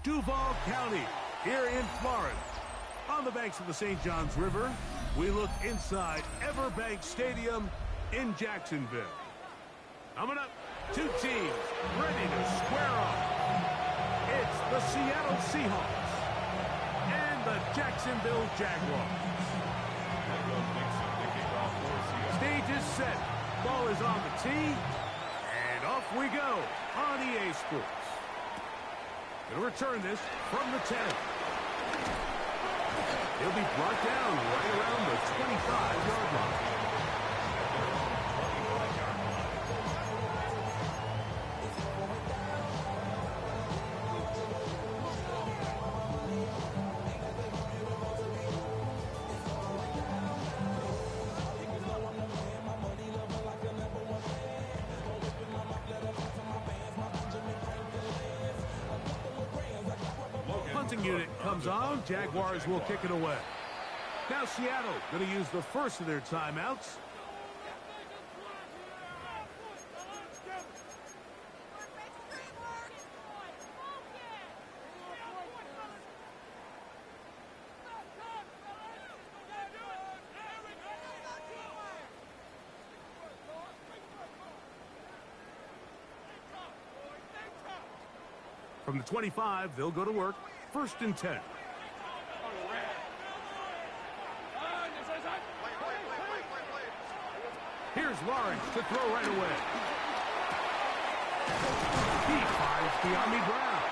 Duval County, here in Florida. On the banks of the St. Johns River, we look inside Everbank Stadium in Jacksonville. Coming up, two teams ready to square off. It's the Seattle Seahawks and the Jacksonville Jaguars. Stage is set. Ball is on the tee. And off we go on EA Sports. Going to return this from the 10. He'll be brought down right around the 25-yard line. Unit comes on. Jaguars will kick it away. Now Seattle going to use the first of their timeouts. From the 25, they'll go to work. 1st and 10. Here's Lawrence to throw right away. He finds De'Ami Brown.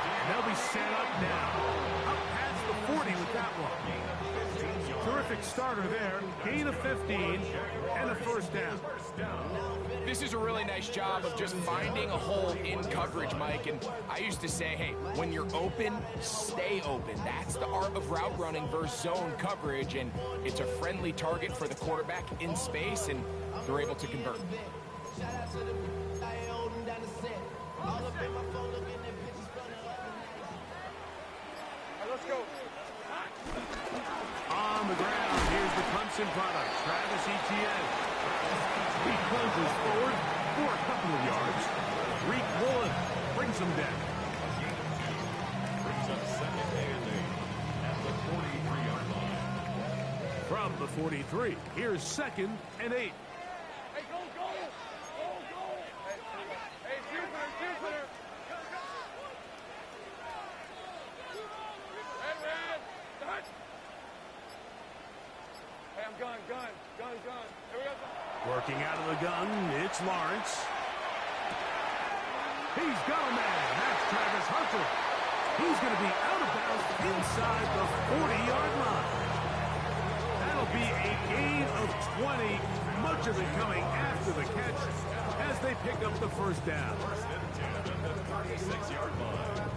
And they'll be set up now. Up past the 40 with that one. Terrific starter there. Gain of 15 and a 1st down. This is a really nice job of just finding a hole in coverage, Mike. And I used to say, hey, when you're open, stay open. That's the art of route running versus zone coverage. And it's a friendly target for the quarterback in space, and they're able to convert. Let's go. On the ground, here's the Clemson product, Travis Etienne. He plunges forward for a couple of yards. Reek Woolen brings him down. Brings up 2nd and 8 at the 43-yard line. From the 43, here's 2nd and 8. Hey, go, go! Go, go! Hey, Jupiter! Red! Touch! Hey, I'm gun. Here we go. Working out of the gun, it's Lawrence. He's got a man. That's Travis Hunter. He's going to be out of bounds inside the 40-yard line. That'll be a gain of 20, much of it coming after the catch as they pick up the 1st down. 36-yard line.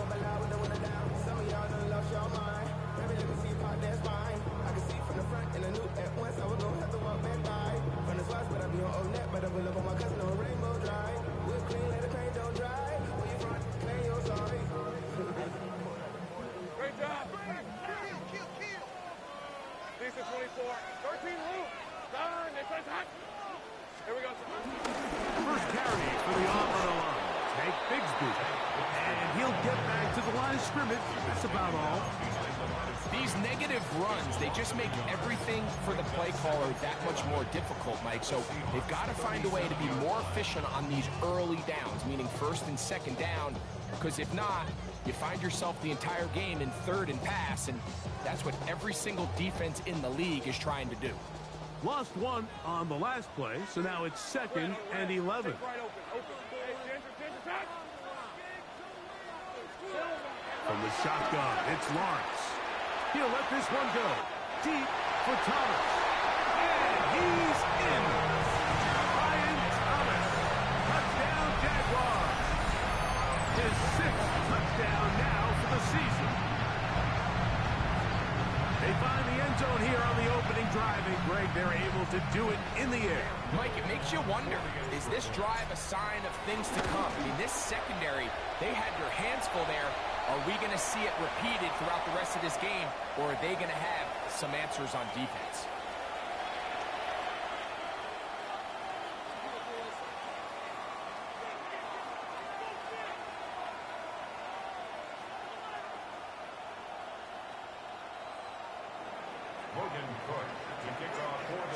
Great job. Decent 24. 13 Luke. Done. Here we go. First carry for the offensive line. Take Bigsby. And he'll get back to the line of scrimmage. That's about all. These negative runs, they just make everything for the play caller that much more difficult, Mike. So they've got to find a way to be more efficient on these early downs, meaning 1st and 2nd down, because if not, you find yourself the entire game in 3rd and pass, and that's what every single defense in the league is trying to do. Lost one on the last play, so now it's 2nd and 11. From the shotgun, it's Lawrence. He'll let this one go. Deep for Thomas. And he's in. Ryan Thomas. Touchdown, Jaguars. His 6th touchdown now for the season. They find the end zone here on the opening drive, and Greg, they're able to do it in the air. Mike, it makes you wonder, is this drive a sign of things to come? I mean, this secondary, they had their hands full there. Are we going to see it repeated throughout the rest of this game, or are they going to have some answers on defense?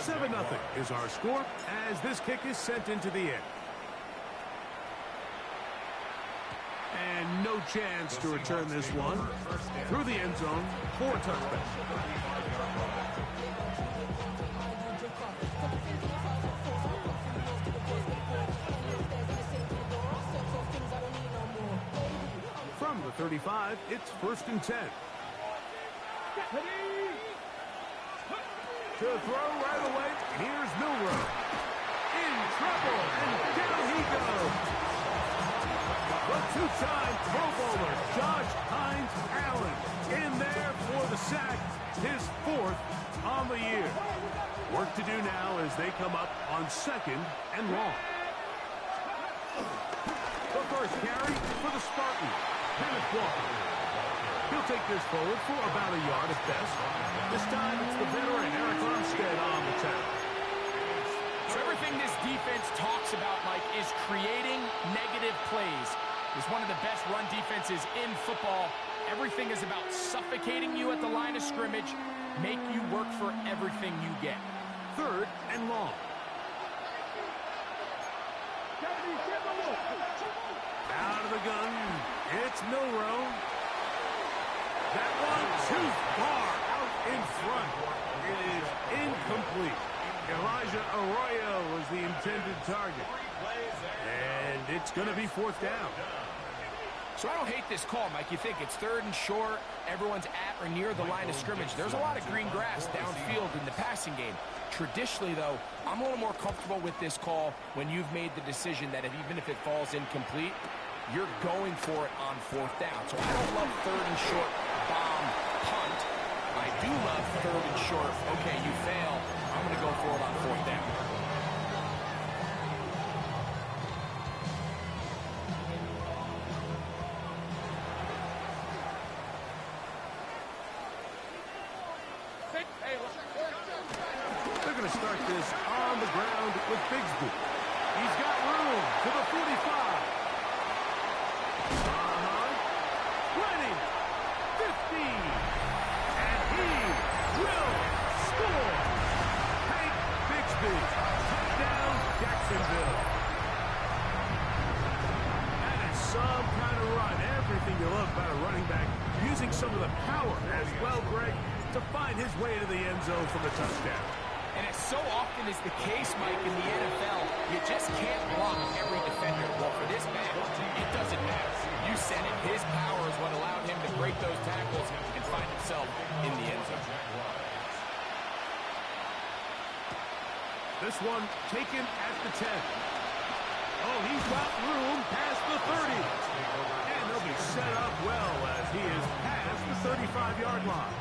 7-0 is our score as this kick is sent into the air. And no chance to return this one through the end zone for a touchback. From the 35, it's 1st and 10. To throw right away, here's Milroe. In trouble, and down he goes. The two-time Pro Bowler, Josh Hines Allen, in there for the sack, his 4th on the year. Work to do now as they come up on 2nd and long. The first carry for the Spartans, Kenneth Walker. He'll take this forward for about a yard at best. This time it's the veteran Eric Armstead on the tackle. So everything this defense talks about, Mike, is creating negative plays. It's one of the best run defenses in football. Everything is about suffocating you at the line of scrimmage, make you work for everything you get. 3rd and long. Out of the gun, it's Milroe. That one too far out in front. It is incomplete. Elijah Arroyo was the intended target. And it's going to be 4th down. So I don't hate this call, Mike. You think it's 3rd and short, everyone's at or near the line of scrimmage. There's a lot of green grass downfield in the passing game. Traditionally, though, I'm a little more comfortable with this call when you've made the decision that even if it falls incomplete, you're going for it on 4th down. So I don't love 3rd and short bomb punt. I do love 3rd and short. Okay, you fail. I'm going to go for it on 4th down. They're going to start this on the ground with Bigsby. He's got room to the 45. 20, 15, and he will score. Hank Bigsby, touchdown, Jacksonville. That is some kind of run. Everything you love about a running back, using some of the power as well, Greg, to find his way to the end zone for the touchdown. And as so often is the case, Mike, in the NFL, you just can't block every defender. Well, for this man, it doesn't matter. You said it. His power is what allowed him to break those tackles and find himself in the end zone. This one taken at the 10. Oh, he's got room past the 30. And they'll be set up well as he is past the 35-yard line.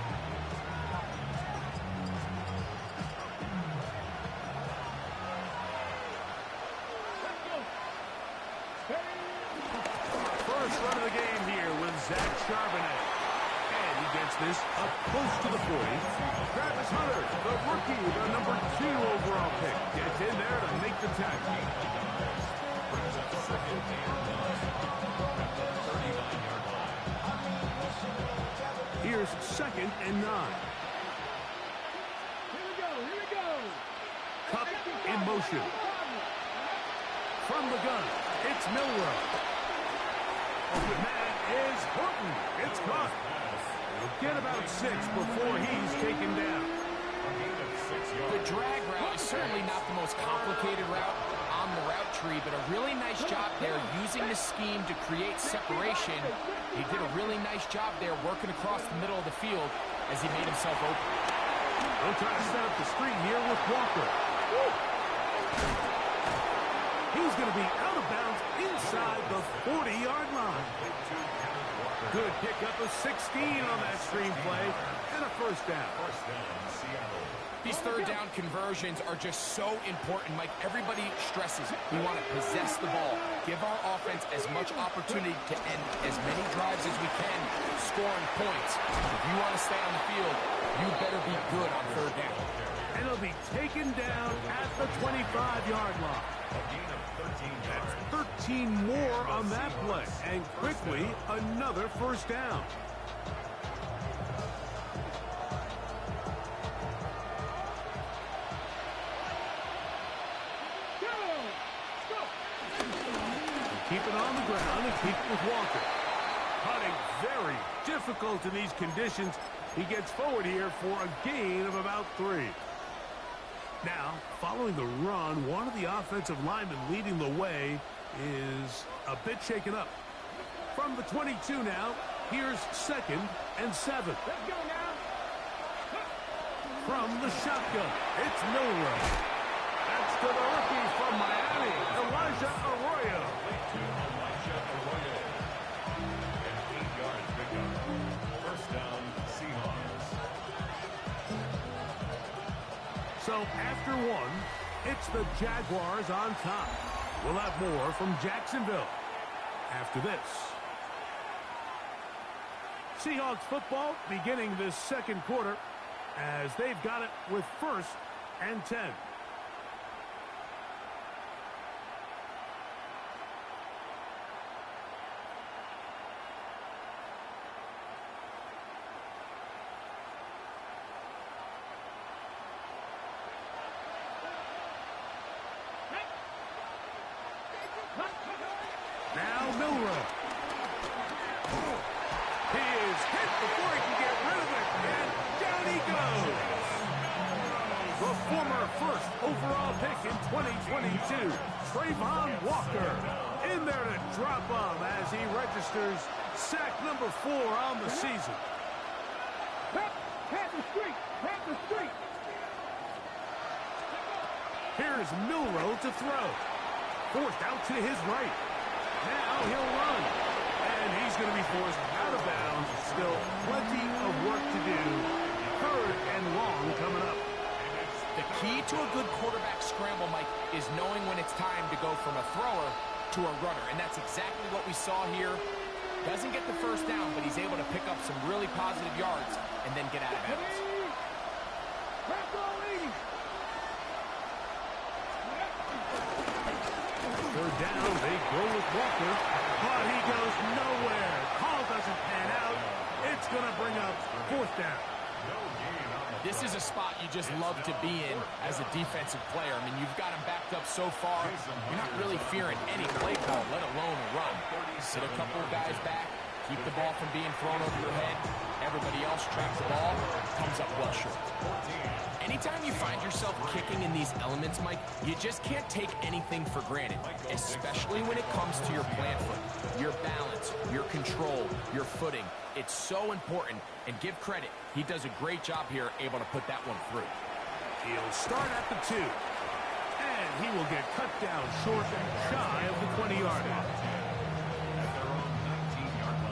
First run of the game here with Zach Charbonnet. And he gets this up close to the 40. Travis Hunter, the rookie, the number 2 overall pick, gets in there to make the tackle. Here's 2nd and 9. Here we go. Cup in motion. From the gun, it's Milroe. Open man is Horton. It's caught. He'll get about 6 before he's taken down. The drag route is certainly not the most complicated route on the route tree, but a really nice job there using the scheme to create separation. He did a really nice job there working across the middle of the field as he made himself open. They'll try to set up the screen here with Walker. He's going to be out of bounds inside the 40-yard line. Good pickup of 16 on that screen play and a 1st down. These 3rd down conversions are just so important, Mike. Everybody stresses we want to possess the ball, give our offense as much opportunity to end as many drives as we can, scoring points. If you want to stay on the field, you better be good on 3rd down. And he'll be taken down at the 25-yard line. That's 13 more on that play, and quickly another 1st down. run and keep it with Walker. Putting very difficult in these conditions. He gets forward here for a gain of about 3. Now, following the run, one of the offensive linemen leading the way is a bit shaken up. From the 22 now, here's 2nd and 7. Let's go now. From the shotgun, it's Milrow. That's to the rookie from Miami, Elijah Arroyo. And 8 yards pickup. First down, Seahawks. So after 1, it's the Jaguars on top. We'll have more from Jacksonville after this. Seahawks football beginning this second quarter as they've got it with 1st and 10. Now Milrow. He is hit before he can get rid of it, and down he goes. The former 1st overall pick in 2022, Trayvon Walker, in there to drop him as he registers sack number 4 on the season. Pat the street. Pat the street. Here's Milrow to throw. Forced out to his right. Now he'll run. And he's going to be forced out of bounds. Still plenty of work to do. 3rd and long coming up. The key to a good quarterback scramble, Mike, is knowing when it's time to go from a thrower to a runner. And that's exactly what we saw here. Doesn't get the first down, but he's able to pick up some really positive yards and then get out of bounds. Third down, they go with Walker, but he goes nowhere. Call doesn't pan out. It's going to bring up 4th down. This is a spot you just love to be in as a defensive player. I mean, you've got him backed up so far, you're not really fearing any play call, let alone a run. Sit a couple of guys back, keep the ball from being thrown over your head. Everybody else tracks the ball, comes up well short. Anytime you find yourself kicking in these elements, Mike, you just can't take anything for granted, especially when it comes to your plant foot, your balance, your control, your footing. It's so important, and give credit. He does a great job here, able to put that one through. He'll start at the 2, and he will get cut down short and shy of the 20-yard line. At their own 19-yard line.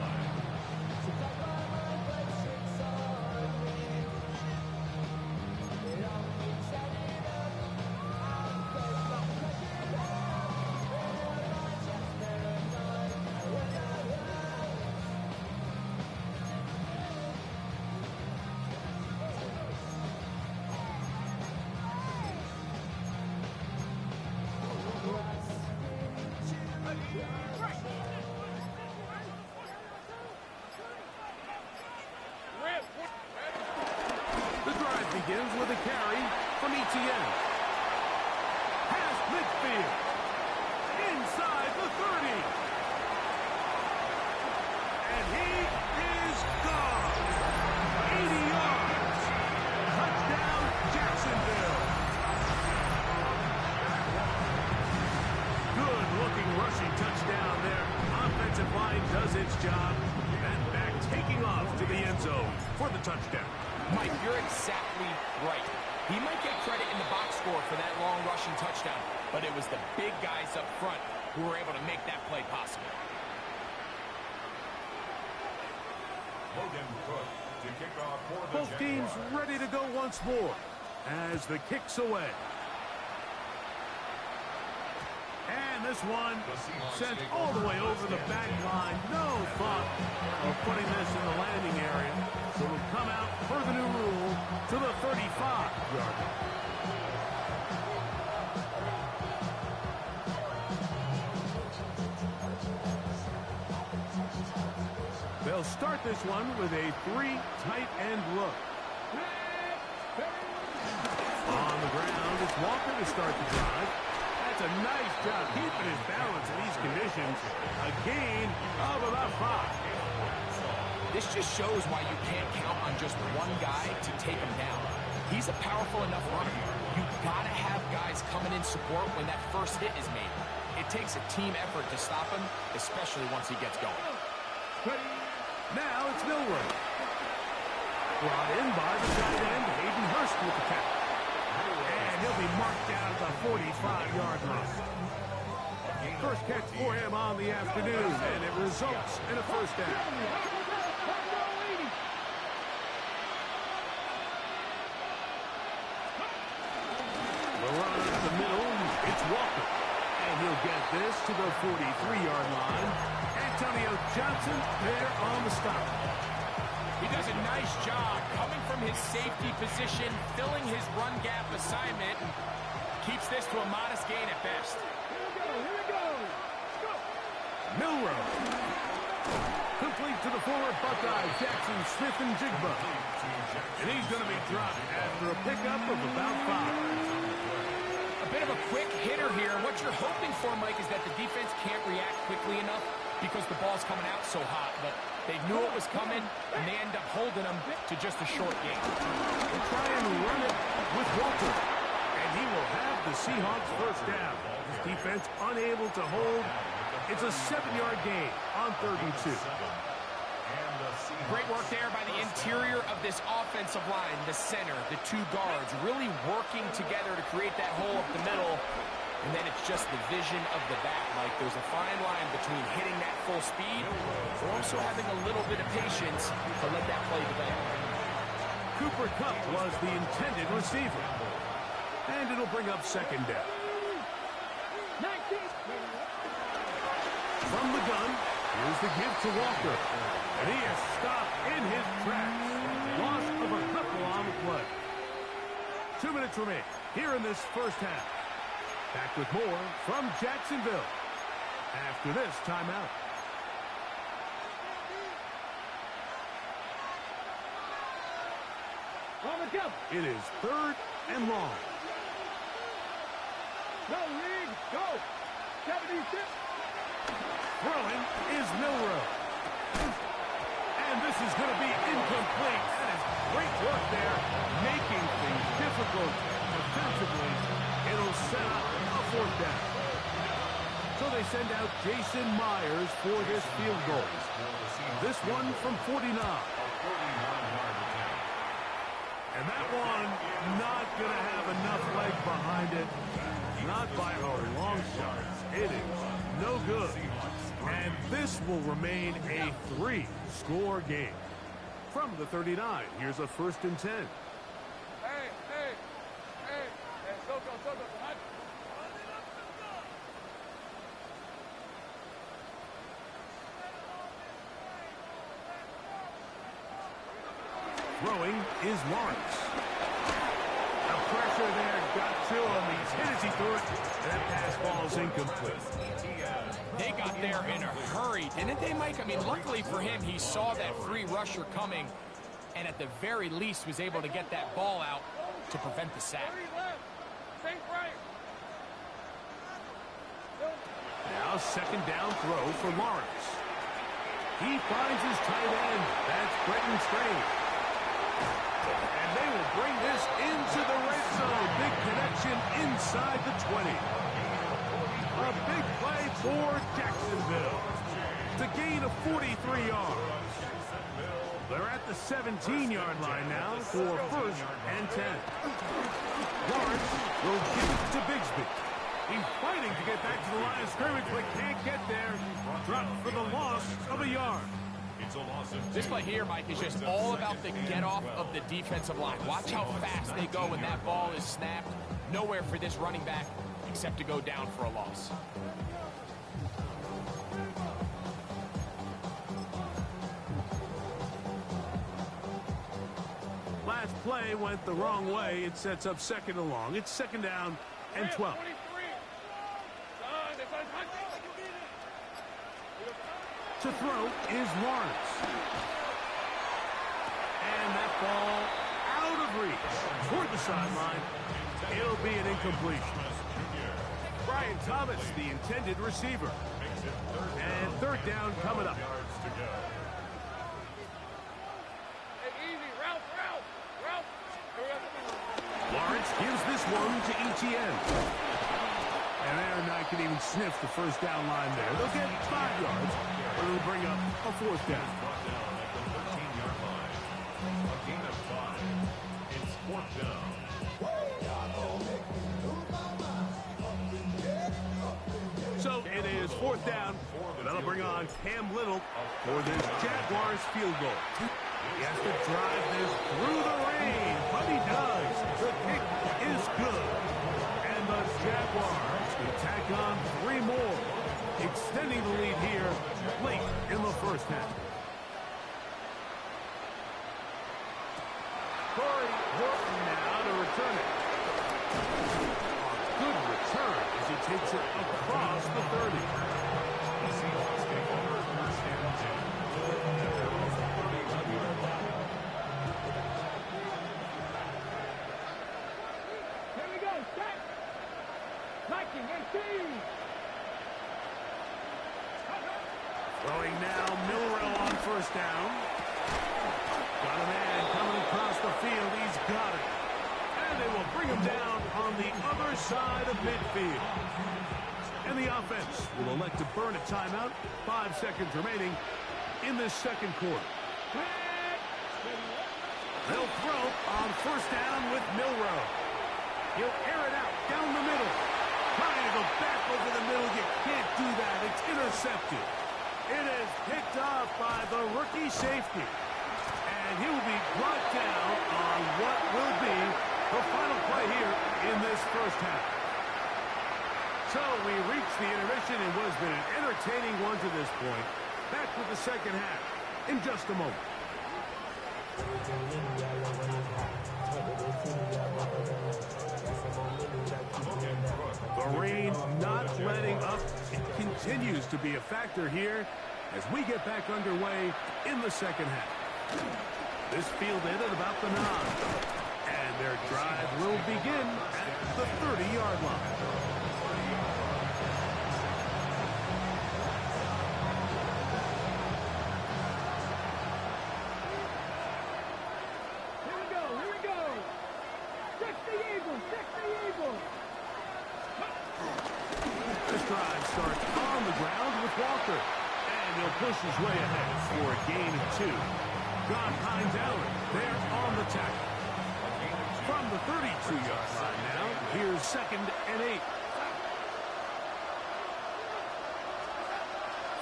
Begins with a carry from Etienne. Past midfield. Inside the 30. And he is gone. 80 yards. Touchdown, Jacksonville. Good-looking rushing touchdown there. Offensive line does its job. And back taking off to the end zone for the touchdown. Mike, you're exactly right. He might get credit in the box score for that long rushing touchdown, but it was the big guys up front who were able to make that play possible. Logan Cook to kick off for the Both teams ready to go once more as the kick's away. And this one sent all the way over the back line. No thought of putting this in the landing area. So it'll come out per the new rule to the 35-yard line. They'll start this one with a 3 tight end look. On the ground, it's Walker to start the drive. That's a nice job keeping his balance in these conditions. A gain of about 5. This just shows why you can't count on just one guy to take him down. He's a powerful enough runner. You gotta have guys coming in support when that first hit is made. It takes a team effort to stop him, especially once he gets going. Now it's Milroe. Brought in by the tight end, Hayden Hurst with the tackle. And he'll be marked down at the 45-yard line. First catch for him on the afternoon, and it results in a first down. The run in the middle, it's Walker. And he'll get this to the 43-yard line. Antonio Johnson there on the stop. He does a nice job coming from his safety position, filling his run gap assignment, and keeps this to a modest gain at best. Here we go. Milroe. Complete to the former Buckeye, Jackson Smith and Jigba. And he's going to be dropped after a pickup of about 5. A bit of a quick hitter here. What you're hoping for, Mike, is that the defense can't react quickly enough because the ball's coming out so hot. But they knew it was coming, and they end up holding them to just a short gain. They'll try and run it with Walter. And he will have the Seahawks first down. His defense unable to hold. It's a 7-yard gain on 3rd and 2. Great work there by the interior of this offensive line, the center, the 2 guards, really working together to create that hole up the middle. And then it's just the vision of the back. Like, there's a fine line between hitting that full speed or also having a little bit of patience to let that play develop. Cooper Kupp was the intended receiver. And it'll bring up 2nd down. From the gun, here's the give to Walker. And he is stopped in his tracks. Loss of a couple on the play. 2 minutes remain here in this first half. Back with more from Jacksonville after this timeout. It is 3rd and long. Go, Reed, go. 76. Throwing is Milroe. And this is going to be incomplete. That is great work there, making things difficult defensively. It'll set up a 4th down. So they send out Jason Myers for this field goal. This one from 49. And that one not going to have enough leg behind it. Not by a long shot. It is no good. And this will remain a 3-score game. From the 39, here's a 1st and 10. Hey, go. Hot. Throwing is Lawrence. The pressure there got to him. He's hit as he threw it. And that pass ball's incomplete. They got there in a hurry, didn't they, Mike? I mean, luckily for him, he saw that free rusher coming and at the very least was able to get that ball out to prevent the sack. Now 2nd down throw for Lawrence. He finds his tight end. That's Brenton Strange. And they will bring this into the red zone. Big connection inside the 20. A big play for Jacksonville. It's a gain of 43 yards. They're at the 17-yard line now for 1st and 10. Lawrence will give it to Bigsby. He's fighting to get back to the line of scrimmage, but can't get there. Dropped for the loss of a yard. This play here, Mike, is just all about the get-off of the defensive line. Watch how fast they go when that ball is snapped. Nowhere for this running back except to go down for a loss. Last play went the wrong way. It sets up 2nd and long. It's 2nd down and 12. To throw is Lawrence. And that ball out of reach toward the sideline. It'll be an incompletion. Brian Thomas, the intended receiver. And third down coming up. Yards to go. Hey, easy. Ralph. Here we go. Lawrence gives this one to Etienne. And they're not going to even sniff the first down line there. They'll get 5 yards, but it'll bring up a fourth down. Brought down at the 13-yard line. A gain of 5. It's fourth down. So it is fourth down. That'll bring on Cam Little for this Jaguars field goal. He has to drive this through the rain, but he does. The kick is good. And the Jaguars can tack on 3 more, extending the lead here late in the first half. Corey Horton now to return it. A good return as he takes it across the 30. The Seahawks take over first and 10. At their own 30-yard line. Here we go. Set. Liking and see. Throwing now, Milrow on first down. Got a man coming across the field. He's got it. And they will bring him down on the other side of midfield. And the offense will elect to burn a timeout. 5 seconds remaining in this second quarter. They'll throw on first down with Milrow. He'll air it out down the middle. Trying to go back over the middle. You can't do that. It's intercepted. It is picked off by the rookie safety. And he will be brought down on what will be the final play here in this first half. So we reach the intermission in what has been an entertaining one to this point. Back with the second half in just a moment. The rain not letting up. It continues to be a factor here as we get back underway in the second half. This fielded at about the 9. And their drive will begin at the 30-yard line. Here we go. Check the Eagles. This drive starts on the ground with Walker. And he'll push his way ahead for a gain of 2. John Hines Allen there on the tackle. From the 32-yard line now, here's 2nd and 8.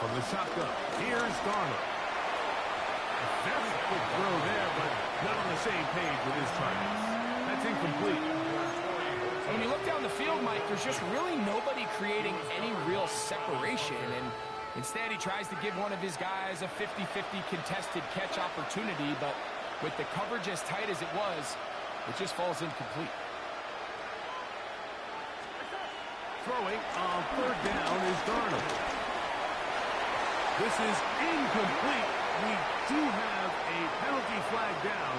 From the shotgun, here's Darnold. A very quick throw there, but not on the same page with his targets. That's incomplete. When you look down the field, Mike, there's just really nobody creating any real separation, and instead he tries to give one of his guys a 50-50 contested catch opportunity, but with the coverage as tight as it was, it just falls incomplete. Throwing on third down is Darnold. This is incomplete. We do have a penalty flag down.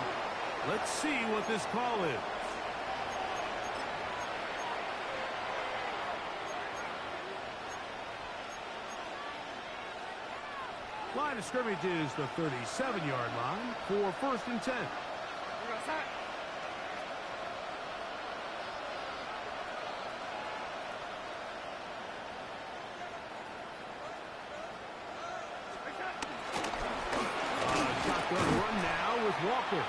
Let's see what this call is. Line of scrimmage is the 37-yard line for 1st and 10. Shotgun run now with Walker.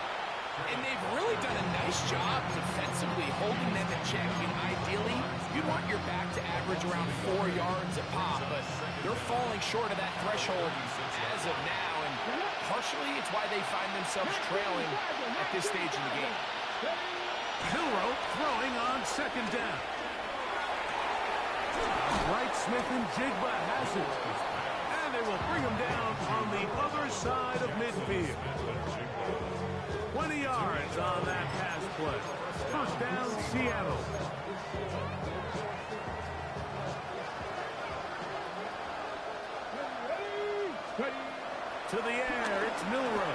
And they've really done a nice job defensively holding them in check. I mean, ideally, you'd want your back to average around 4 yards a pop, but they're falling short of that threshold as of now, and partially it's why they find themselves trailing at this stage in the game. Milrow throwing on 2nd down. Wright, Smith, and Jigba has it. And they will bring him down on the other side of midfield. 20 yards on that pass play. First down, Seattle. To the air, it's Milrow.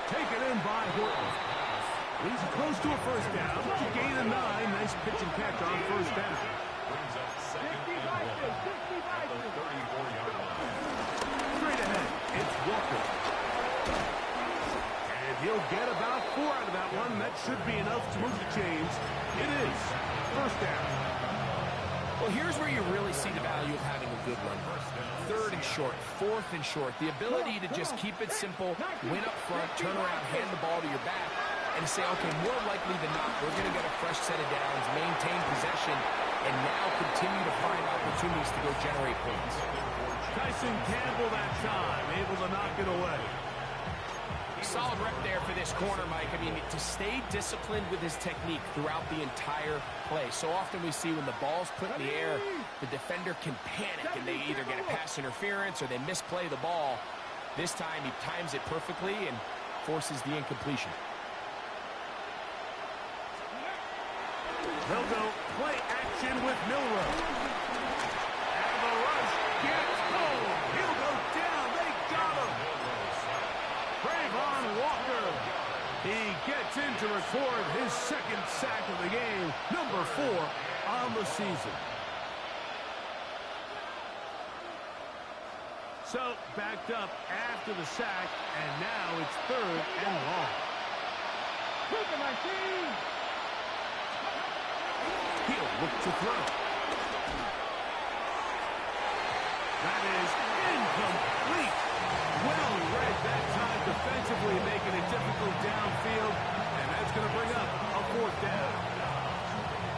Taken in by Horton. He's close to a first down. Gain of 9. Nice pitch and catch on first down. Brings up second and 1 at the 34-yard line. Straight ahead, it's Walker. And he'll get about 4 out of that one. That should be enough to move the chains. It is first down. Well, here's where you really see the value of having a good run. Third and short, fourth and short. The ability to just keep it simple, win up front, turn around, hand the ball to your back, and say, okay, more likely than not, we're going to get a fresh set of downs, maintain possession, and now continue to find opportunities to go generate points. Tyson Campbell that time, able to knock it away. Solid rep there for this corner, Mike. I mean, to stay disciplined with his technique throughout the entire play. So often we see when the ball's put in the air, the defender can panic, and they either get a pass interference or they misplay the ball. This time he times it perfectly and forces the incompletion. They'll go play action with Milroe. And the rush gets home. He'll go down. They got him. Trayvon Walker. He gets in to record his second sack of the game, number 4 on the season. So, backed up after the sack, and now it's third and long. He'll look to throw. That is incomplete. Well read that time defensively, making it difficult downfield, and that's going to bring up a fourth down.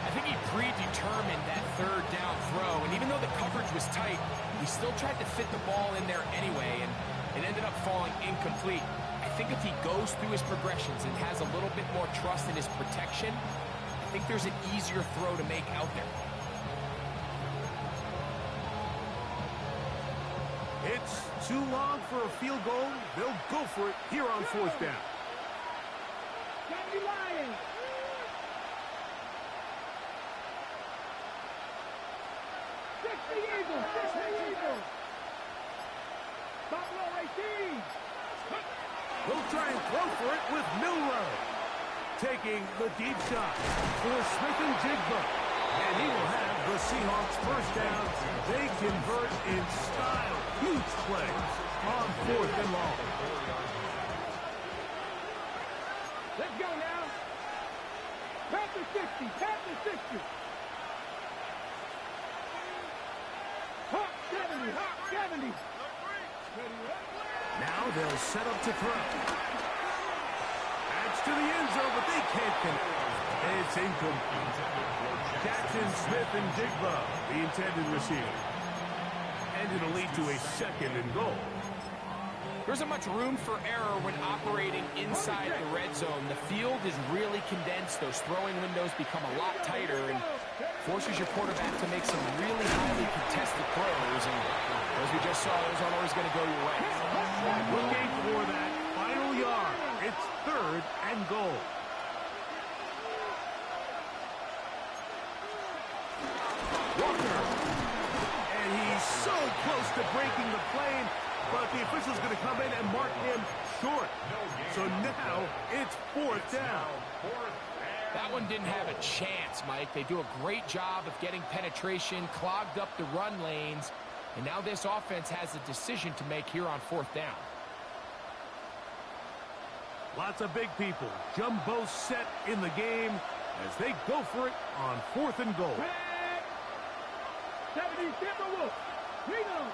I think he predetermined that third down throw, and even though the coverage was tight, he still tried to fit the ball in there anyway, and it ended up falling incomplete. I think if he goes through his progressions and has a little bit more trust in his protection, I think there's an easier throw to make out there. It's too long for a field goal. They'll go for it here on fourth down. They'll try and throw for it with Milroe. Taking the deep shot for Smith and Jigba. And he will have the Seahawks first down. They convert in style. Huge play on fourth and long. Let's go now. Panther 60, Panther 60. Hawk 70, Hawk 70. Now they'll set up to throw. That's to the end zone, but they can't connect. It's incomplete. Jackson, Smith, and Jigba, the intended receiver. And it'll lead to a second and goal. There isn't much room for error when operating inside the red zone. The field is really condensed. Those throwing windows become a lot tighter and forces your quarterback to make some really highly contested throws. And as we just saw, those aren't always going to go your way. Looking for that final yard. It's third and goal. Walker. And he's so close to breaking the plane, but the official's going to come in and mark him short. So now it's fourth down. That one didn't have a chance, Mike. They do a great job of getting penetration, clogged up the run lanes, and now this offense has a decision to make here on fourth down. Lots of big people. Jumbo set in the game as they go for it on fourth and goal. 70, Timberwolf. Reno.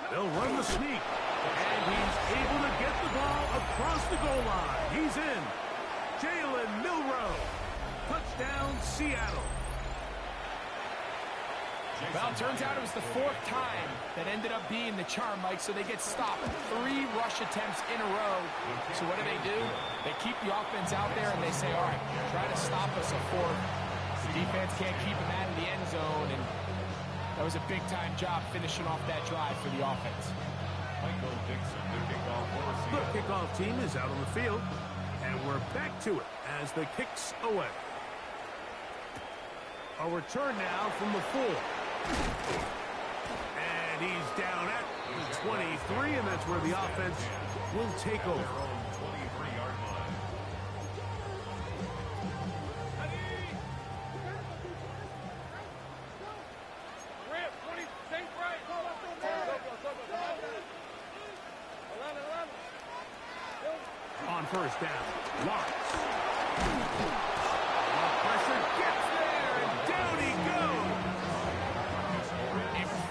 They'll run the sneak, and he's able to get the ball across the goal line. He's in. Jalen Milroe. Touchdown, Seattle. Well, it turns out it was the fourth time that ended up being the charm, Mike, so they get stopped. 3 rush attempts in a row. So what do? They keep the offense out there, and they say, all right, try to stop us a fourth. The defense can't keep them out of the end zone, and that was a big-time job finishing off that drive for the offense. Michael Dixon, the kickoff for The Seattle. kickoff team is out on the field, and we're back to it as the kick's away. A return now from the 4. And he's down at the 23, and that's That's where the offense will take over. On first down, Lawrence. Pressure gets there, and down he goes.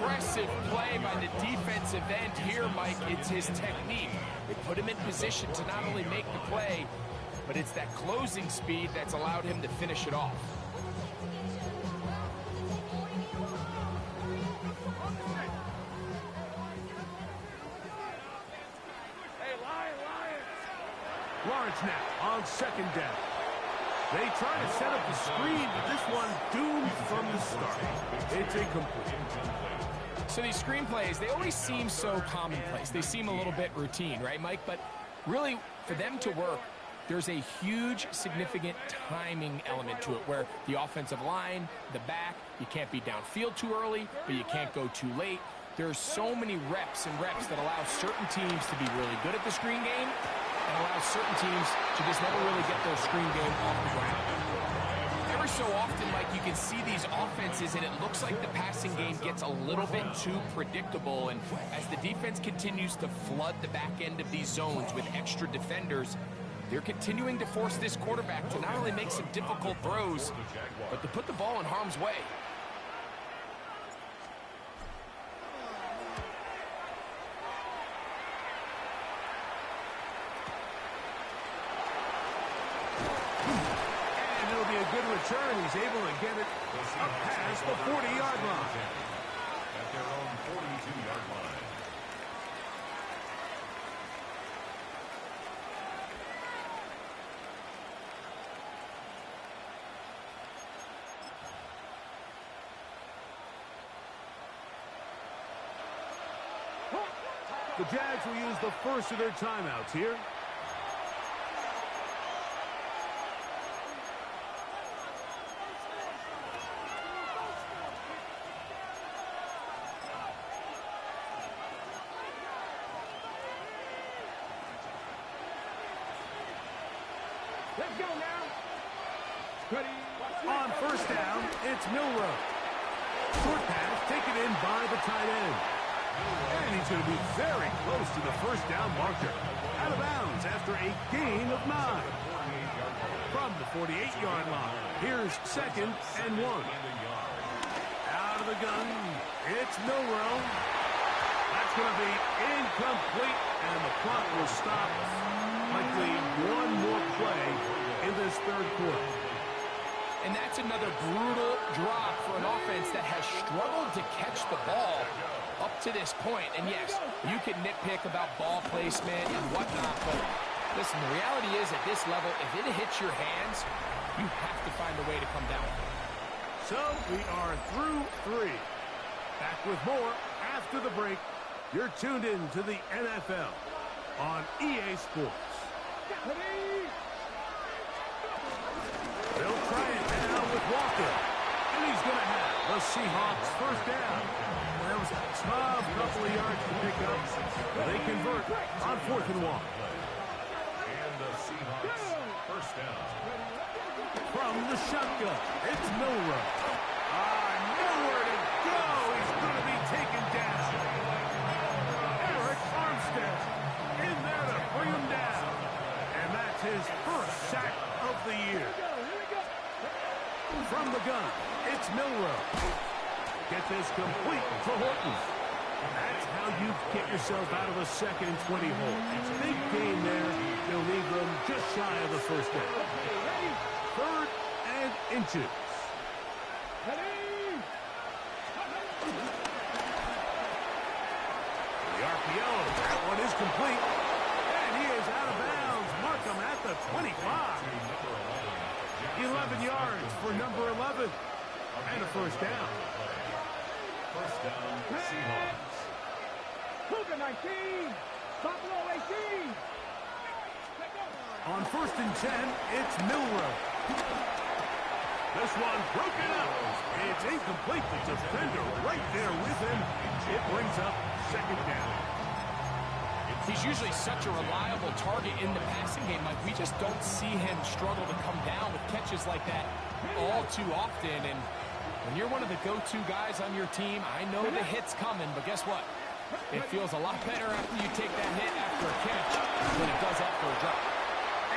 Impressive play by the defensive end here, Mike. It's his technique. They put him in position to not only make the play, but it's that closing speed that's allowed him to finish it off. Lawrence now on second down. They try to set up the screen, but this one doomed from the start. It's incomplete. So these screen plays, they always seem so commonplace. They seem a little bit routine, right, Mike? But really, for them to work, there's a huge, significant timing element to it where the offensive line, the back, you can't be downfield too early, but you can't go too late. There's so many reps and reps that allow certain teams to be really good at the screen game and allow certain teams to just never really get their screen game off the ground. Every so often, Mike, you can see these offenses, and it looks like the passing game gets a little bit too predictable. And as the defense continues to flood the back end of these zones with extra defenders, they're continuing to force this quarterback to not only make some difficult throws, but to put the ball in harm's way. Good return. He's able to get it up past the 40-yard line. At their own 42-yard line. The Jags will use the first of their timeouts here. Let's go now. Ready. On first down, it's Milrow. Short pass taken in by the tight end. And he's going to be very close to the first down marker. Out of bounds after a gain of 9. From the 48-yard line, here's 2nd and 1. Out of the gun, it's Milrow. That's going to be incomplete, and the clock will stop. Likely one more play in this third quarter. And that's another brutal drop for an offense that has struggled to catch the ball up to this point. And yes, you can nitpick about ball placement and whatnot, but listen, the reality is at this level, if it hits your hands, you have to find a way to come down. So we are through 3. Back with more after the break. You're tuned in to the NFL on EA Sports. They'll try it now with Walker. And he's going to have the Seahawks first down. Well, that was a tough couple of yards to pick up. They convert on 4th and 1. And the Seahawks first down. From the shotgun, it's Milrow. Nowhere to go. He's going to be taken down. Eric Armstead in there to bring him down. And that's his first sack of the year. From the gun, it's Milrow. Get this complete to Horton. That's how you get yourself out of a 2nd and 20 hole. Big gain there. They'll leave them just shy of the first down. 3rd and inches. The RPO, that one is complete. And he is out of bounds. Mark him at the 25. 11 yards for number 11. And a first down. First down, Seahawks. Cougar 19. Buffalo 18. On 1st and 10, it's Milrow. This one broken up. It's incomplete. The defender right there with him. It brings up 2nd down. He's usually such a reliable target in the passing game. Like, we just don't see him struggle to come down with catches like that all too often. And when you're one of the go-to guys on your team, I know the hit's coming, but guess what? It feels a lot better after you take that hit after a catch than it does after a drop.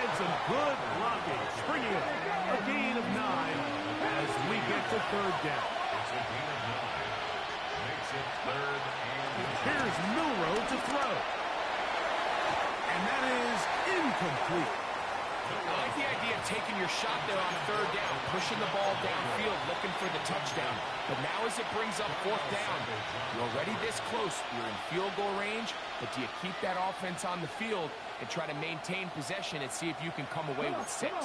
And some good blocking. Springing it. A gain of 9 as we get to third down. It's a gain of 9. Makes it third and Here's Milroe to throw. And that is incomplete. I like the idea of taking your shot there on third down, pushing the ball downfield, looking for the touchdown. But now as it brings up fourth down, you're already this close. You're in field goal range, but do you keep that offense on the field and try to maintain possession and see if you can come away with 6? On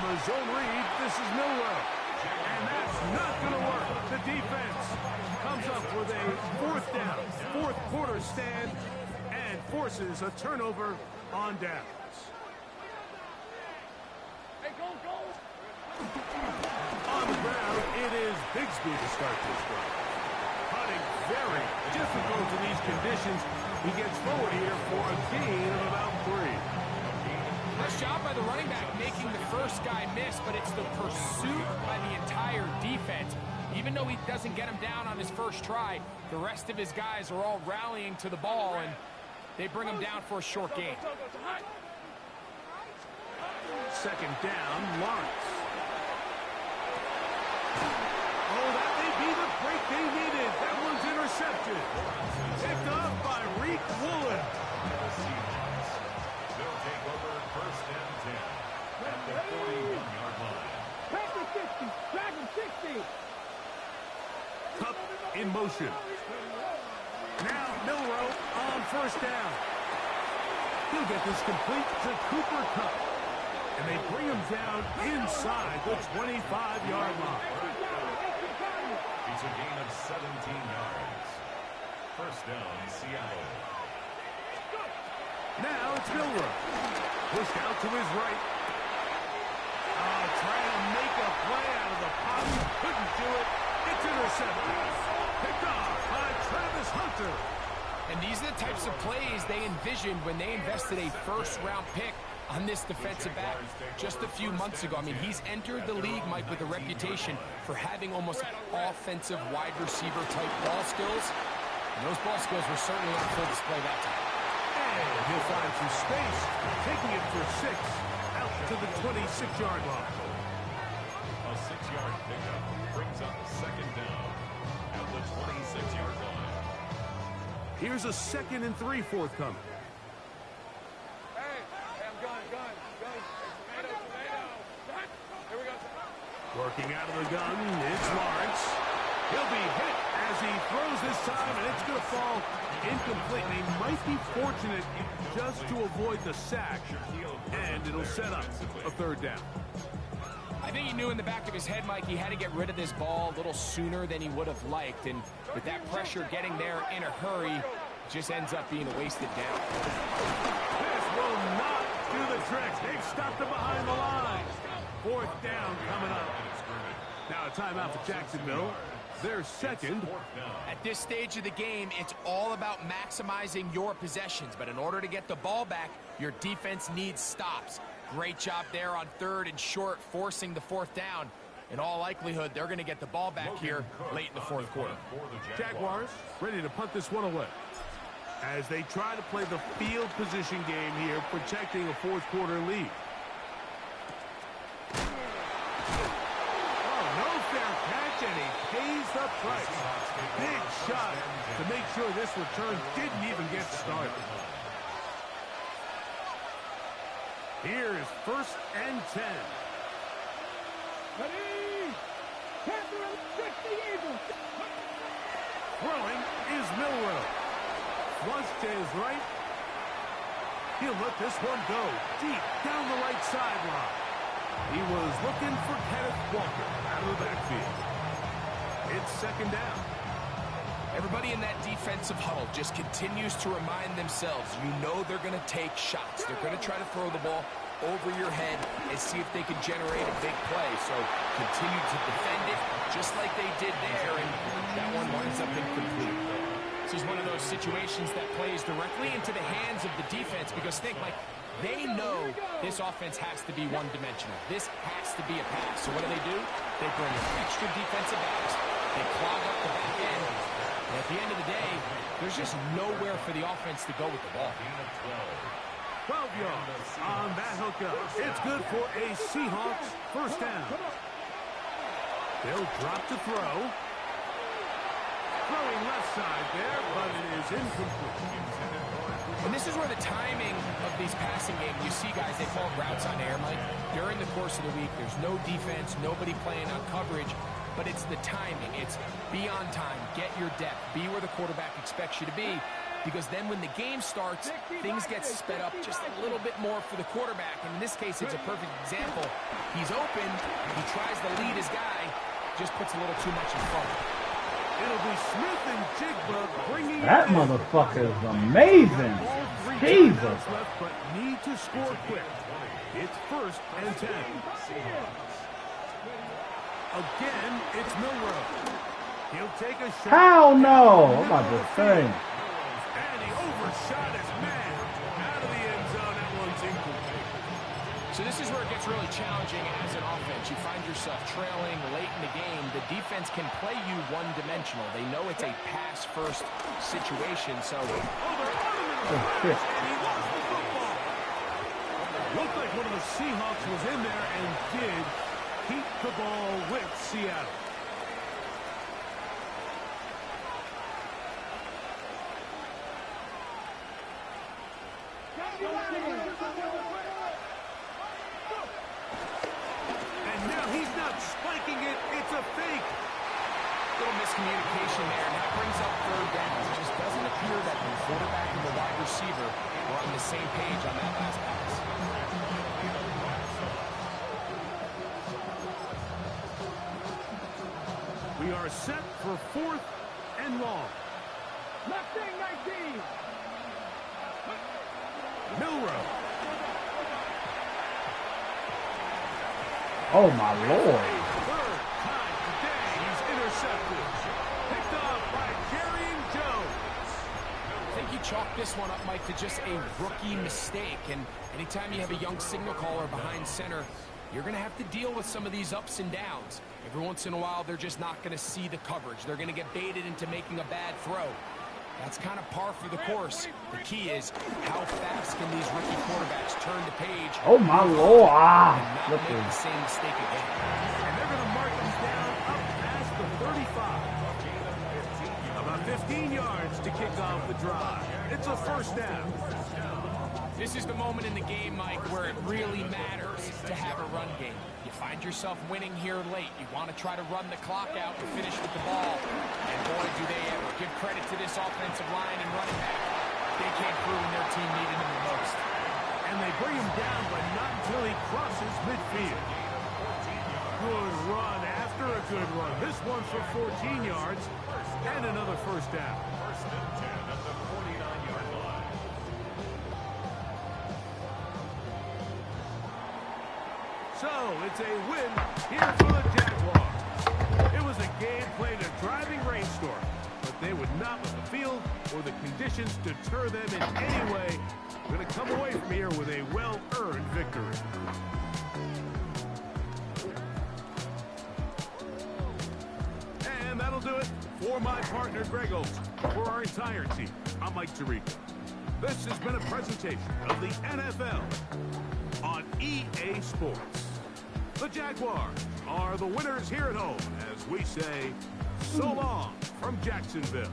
the zone read, this is Milroe. And that's not going to work. The defense comes up with a fourth down, fourth quarter stand, and forces a turnover on downs. Hey, go, go. On the ground, it is Bigsby to start this drive. Putting very difficult in these conditions. He gets forward here for a gain of about 3. Nice job by the running back making the first guy miss, but it's the pursuit by the entire defense. Even though he doesn't get him down on his first try, the rest of his guys are all rallying to the ball, and they bring him down for a short gain. Second down, Lawrence. Oh, that may be the break they needed. That one's intercepted. Picked up by Reek Woolen. they'll take over first and 10 at the 41-yard line. Packer 60, Dragon 60. Cup in motion. Now Milroe on first down. He'll get this complete to Cooper Kupp. And they bring him down inside the 25-yard line. It's a gain of 17 yards. First down, Seattle. Now it's Milroe. Pushed out to his right. Trying to make a play out of the pocket. Couldn't do it. It's intercepted. Picked off by Travis Hunter. And these are the types of plays they envisioned when they invested a first-round pick on this defensive back just a few months ago. I mean, he's entered the league, Mike, with a reputation for having almost offensive wide receiver type ball skills. And those ball skills were certainly on full display that time. And he'll find some space, taking it for 6 out to the 26-yard line. A 6-yard pickup brings up second down at the 26-yard line. Here's a 2nd and 3 forthcoming. Hey, I'm gun. Tomato. Here we go. Working out of the gun, it's Lawrence. He'll be hit as he throws this time, and it's going to fall incomplete. They might be fortunate just to avoid the sack, and it'll set up a third down. I think he knew in the back of his head, Mike, he had to get rid of this ball a little sooner than he would have liked. And with that pressure getting there in a hurry, it just ends up being a wasted down. This will not do the trick. They've stopped him behind the line. Fourth down coming up. Now a timeout for Jacksonville. Their second. At this stage of the game, it's all about maximizing your possessions. But in order to get the ball back, your defense needs stops. Great job there on third and short, forcing the fourth down. In all likelihood, they're going to get the ball back here late in the fourth quarter. Jaguars ready to punt this one away as they try to play the field position game here, protecting a fourth quarter lead. Oh, no fair catch, and he pays the price. Big shot to make sure this return didn't even get started. Here is first and 10. Ready? Catherine, 60 Eagles. Throwing is Milroe. Flush to his right. He'll let this one go deep down the right sideline. He was looking for Kenneth Walker out of the backfield. It's second down. Everybody in that defensive huddle just continues to remind themselves, you know they're going to take shots. They're going to try to throw the ball over your head and see if they can generate a big play. So continue to defend it just like they did there, and that one winds up incomplete. This is one of those situations that plays directly into the hands of the defense, because think, Mike, they know this offense has to be one-dimensional. This has to be a pass. So what do? They bring in extra defensive backs. They clog up the back end. And at the end of the day, there's just nowhere for the offense to go with the ball. 12 yards on that hookup. It's good for a Seahawks first down. They'll drop to throw. Throwing left side there, but it is incomplete. And this is where the timing of these passing games, you see guys, they call routes on air, Mike. During the course of the week, there's no defense, nobody playing on coverage, but it's the timing. It's be on time, get your depth, be where the quarterback expects you to be, because then when the game starts, things get sped up just a little bit more for the quarterback. And in this case, it's a perfect example. He's open, he tries to lead his guy, just puts a little too much in front. It'll be Smith and Jigba bringing That motherfucker is amazing. Jesus. Left, but need to score quick. It's 1st and 10. Again, it's Milrow. He'll take a shot. Hell no. I'm about to say. And he overshot his man. Out of the end zone, that one's incomplete. So this is where it gets really challenging as an offense. You find yourself trailing late in the game. The defense can play you one-dimensional. They know it's a pass-first situation, so... Oh, shit. And he lost the football. Looked like one of the Seahawks was in there and did keep the ball with Seattle. And now he's not spiking it, it's a fake. Little miscommunication there, and that brings up 3rd down. It just doesn't appear that the quarterback and the wide receiver were on the same page on that last pass. We are set for 4th and long. Left wing 19. Milrow. Oh, my Lord. 3rd time today he's intercepted. Picked off by Jerry Jones. I think you chalk this one up, Mike, to just a rookie mistake. And anytime you have a young signal caller behind center, you're going to have to deal with some of these ups and downs. Every once in a while, they're just not going to see the coverage. They're going to get baited into making a bad throw. That's kind of par for the course. The key is how fast can these rookie quarterbacks turn the page. Oh, my Lord. Ah, and not look make at the same mistake again. And they're going to mark him down up past the 35. About 15 yards to kick off the drive. It's a first down. This is the moment in the game, Mike, where it really matters to have a run game. You find yourself winning here late. You want to try to run the clock out and finish with the ball. And boy, do they ever. Give credit to this offensive line and running back. They came through when their team needed them the most. And they bring him down, but not until he crosses midfield. Good run after a good run. This one for 14 yards and another first down. 1st and 10 at the 49-yard line. So it's a win here for the Jaguars. It was a game played in a driving rainstorm, but they would not let the field or the conditions deter them in any way. We're going to come away from here with a well-earned victory. And that'll do it for my partner, Greg Olson. For our entire team, I'm Mike Tirico. This has been a presentation of the NFL on EA Sports. The Jaguars are the winners here at home as we say so long from Jacksonville.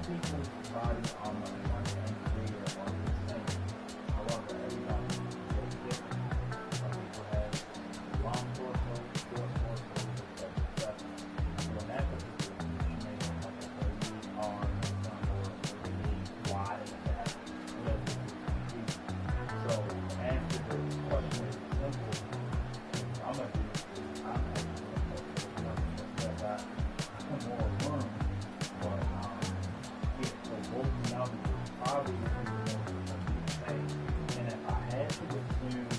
people's body armor front and rear are the same. However, everybody is different. Some people have long torso, short torso, etc. So in that particular situation, like I said, you need arms, some more, you need wide in the back, whatever it be. So to answer the question is simple. I'm gonna do is I'm actually gonna put something that got more room, but yeah, so both numbers probably would be the same. And if I had to assume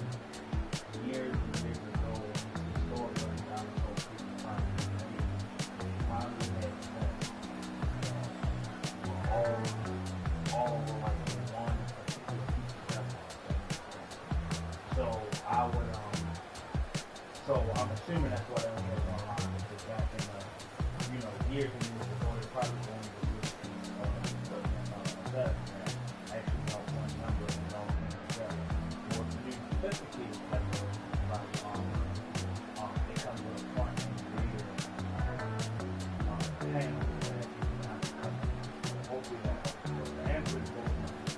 years and years ago, historically, dinosaur people probably had sense. All like one particular piece of stuff. So I would so I'm assuming that's what I was online because back in years and years ago they probably only was that actually not one number and all that. Or to do sophisticated type of like it comes with a front and rear panel that you can have to custom. Hopefully that helps. So the answer is both numbers.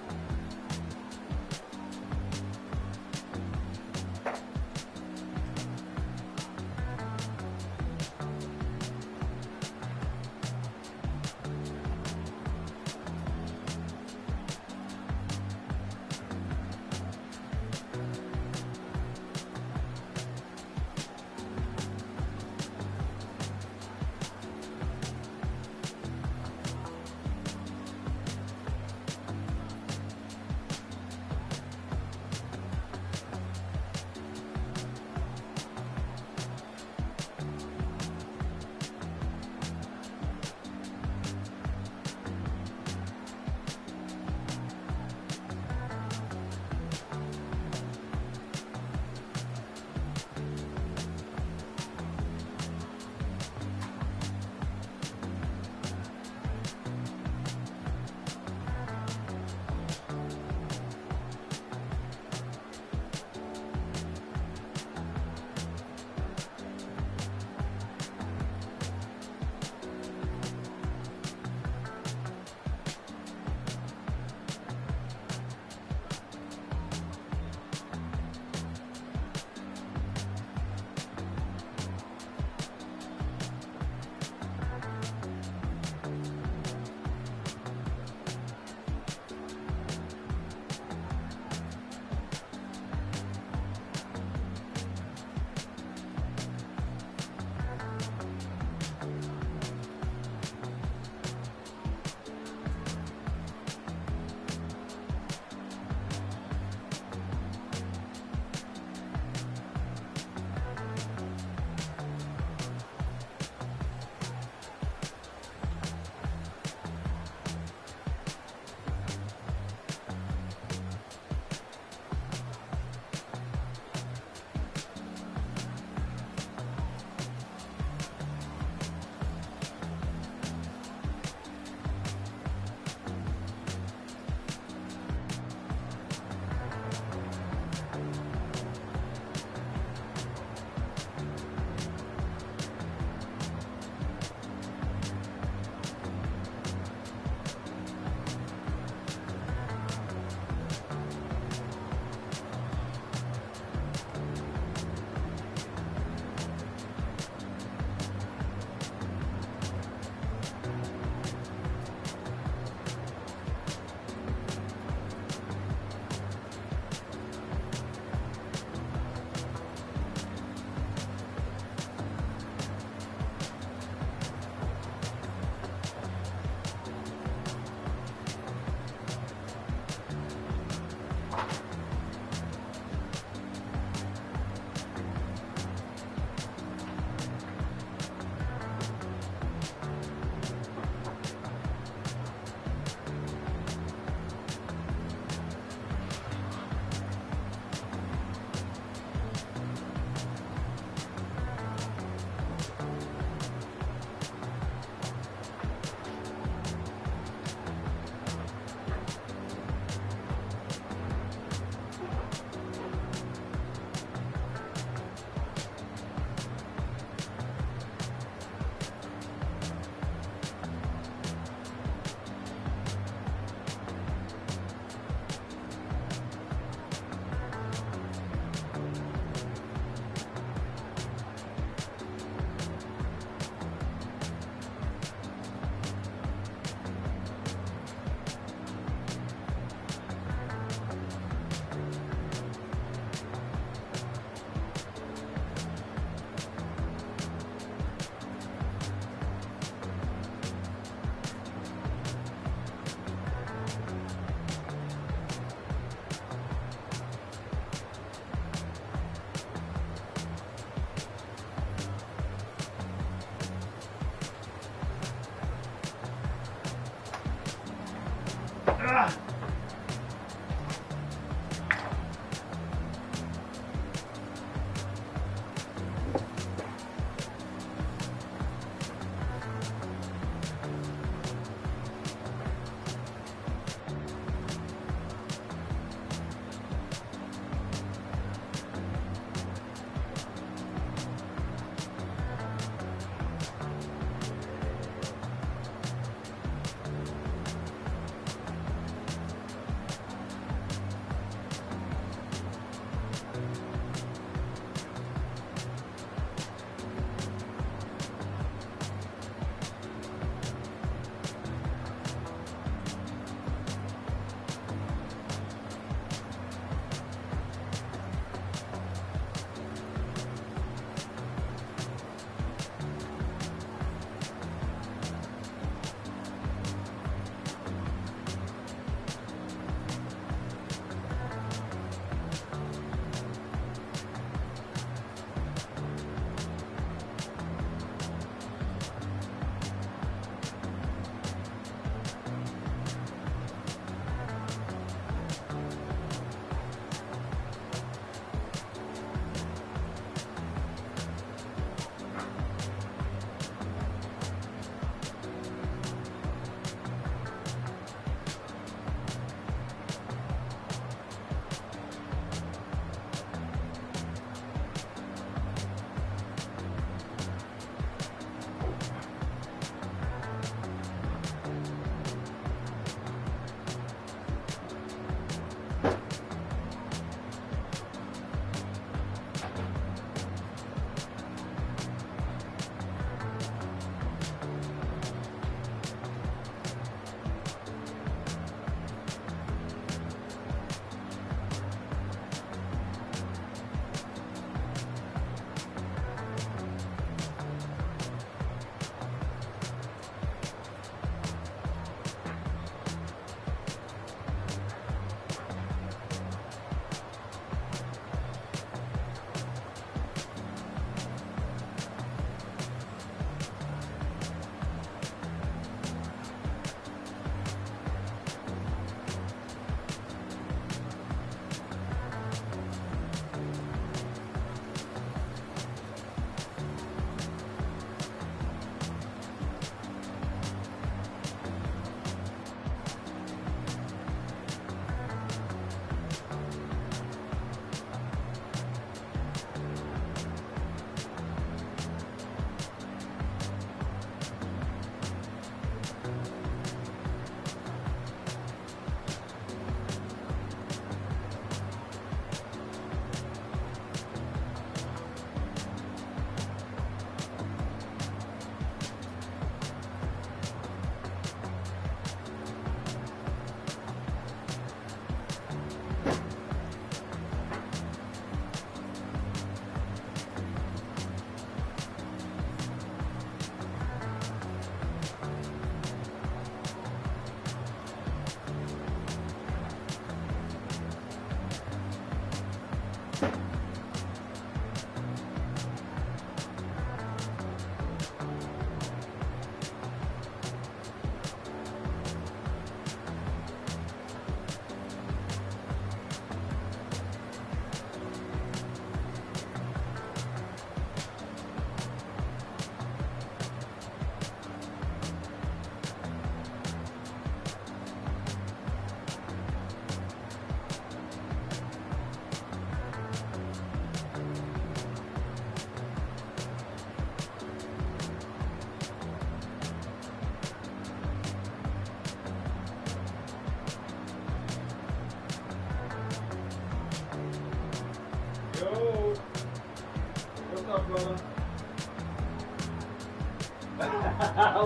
up, brother?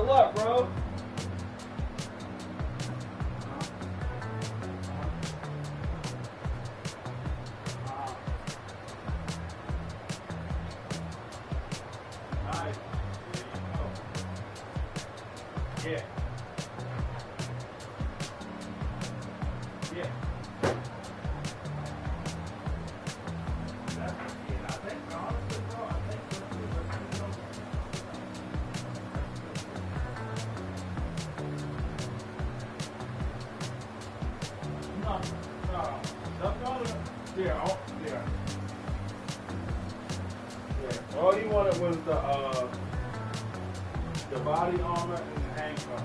What, bro? Nice. There you go. Yeah. Yeah. Yeah, oh, yeah. Yeah. All he wanted was the body armor and the handcuff.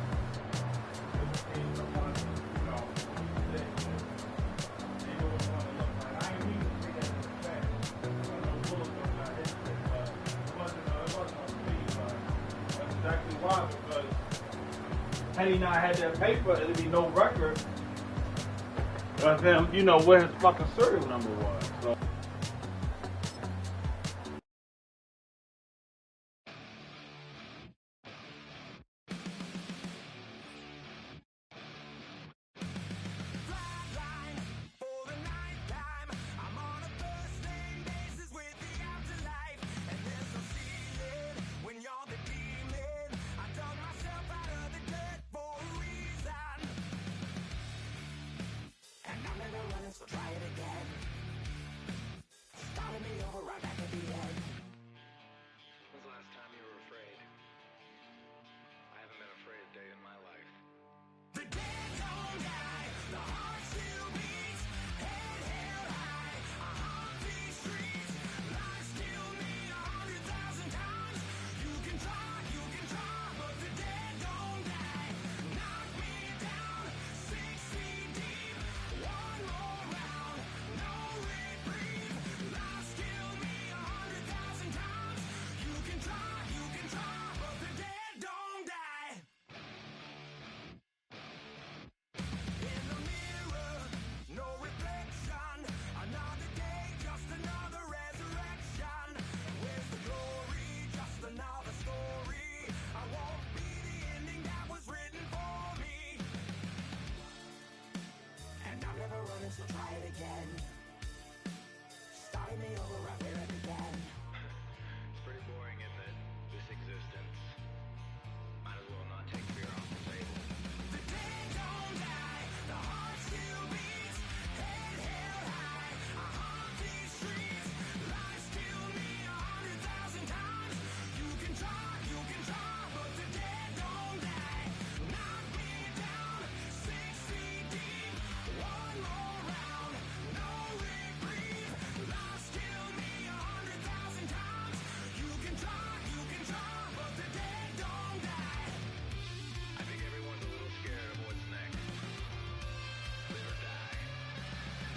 Why? Because had he not had that paper, it'd be no record of him, you know, where his fucking serial number was. So. So try it again. Starting me over right back at the end. When's the last time you were afraid? I haven't been afraid a day in my life. The dead don't die, the heart still beats, head held high, I haunt these streets, lies kill me 100,000 times. You can try, but the dead don't die. Knock me down, 6 feet deep, one more round, no reprieve, lies kill me 100,000 times. You can try, but the dead don't die. In the mirror, no reflection. Another day, just another resurrection. Where's the glory? Just another story. I won't be the ending that was written for me. And I'm never running, so try it again. Starting me over right where it began. It's pretty boring, isn't it? This existence. Might as well not take fear off the table. The dead don't die, the heart still beats, head held high, I haunt these streets, lies kill me 100,000 times. You can try, but the dead don't die. Knock me down, 6 feet deep, one more round, no reprieve, lies kill me 100,000 times. You can try, but the dead don't die. I think everyone's a little scared of what's next. Live or die.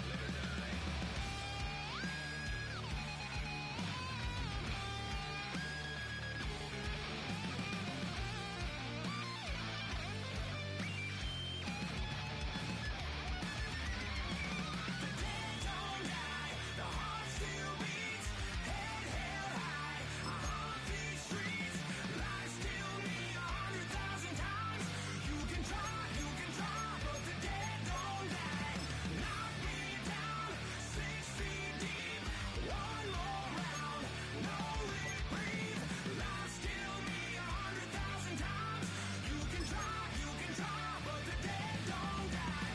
Live or die. The dead don't die, the heart still beats, head held high, I haunt these streets, lies kill me 100,000 times. You can try, but the dead don't die. Knock me down, 6 feet deep, one more round, no reprieve, lies kill me 100,000 times. You can try, but the dead don't die.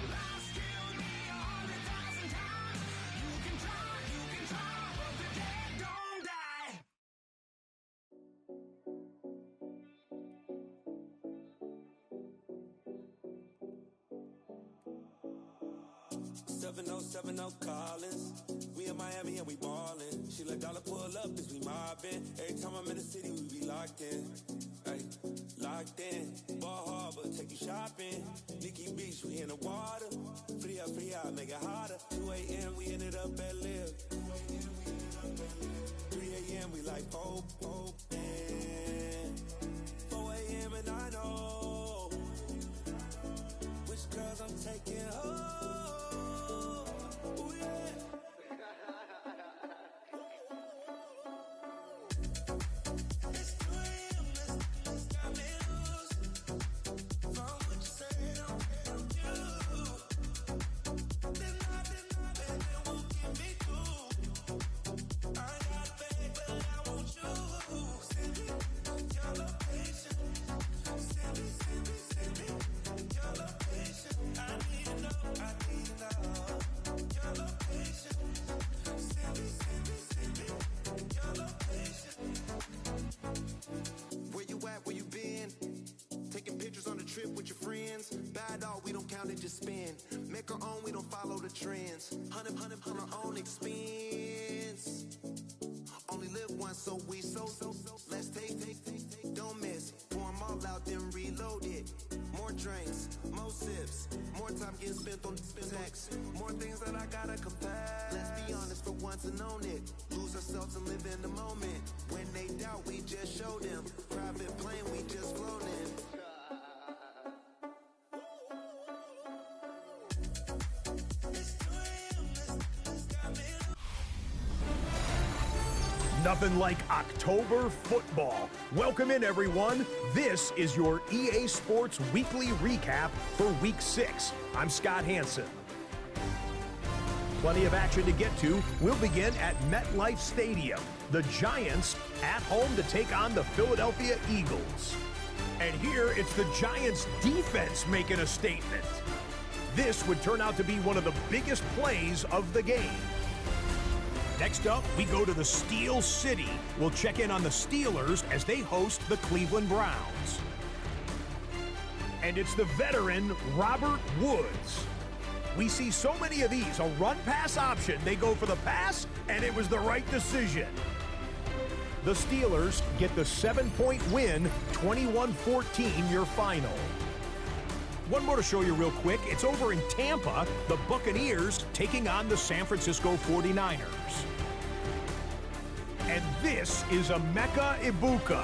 Lies kill me 100,000 times. You can try, but the dead don't die. 7070 Collins. We in Miami and we ballin'. She let dollar pull up as we mobbin'. Every time I'm in the city, we be locked in. Ay, locked in. Ball Harbor, take you shopping. Nikki Beach, we in the water. Free up, make it hotter. 2 a.m., we ended up at Live. 3 a.m., we like Pope. 4 a.m. and I know which girls I'm taking home. Ooh, yeah. It's 2 a.m., let's got me loose. From what you say, don't you. Then nothing won't get me through. I got a bag, but I want you. Send me your location. Send me your location. I need to know. win. Make our own, we don't follow the trends. Hundred on our own expense. Only live once, so we so. Let's take, don't miss. Pour 'em all out, then reload it. More drinks, more sips, more time getting spent on text. More things that I gotta confess. Let's be honest for once and own it. Lose ourselves and live in the moment. When they doubt, we just show them. Private plane, we just flown in. Nothing like October football. Welcome in, everyone. This is your EA Sports Weekly Recap for Week 6. I'm Scott Hansen. Plenty of action to get to. We'll begin at MetLife Stadium. The Giants at home to take on the Philadelphia Eagles. And here it's the Giants defense making a statement. This would turn out to be one of the biggest plays of the game. Next up, we go to the Steel City. We'll check in on the Steelers as they host the Cleveland Browns. And it's the veteran Robert Woods. We see so many of these, a run-pass option. They go for the pass, and it was the right decision. The Steelers get the 7-point win, 21-14 your final. One more to show you real quick. It's over in Tampa, the Buccaneers taking on the San Francisco 49ers. And this is Emeka Ibuka.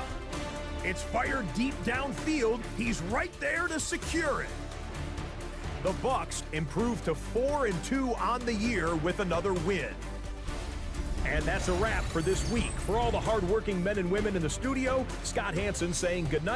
It's fired deep downfield. He's right there to secure it. The Bucs improved to 4-2 on the year with another win. And that's a wrap for this week. For all the hardworking men and women in the studio, Scott Hansen saying goodnight.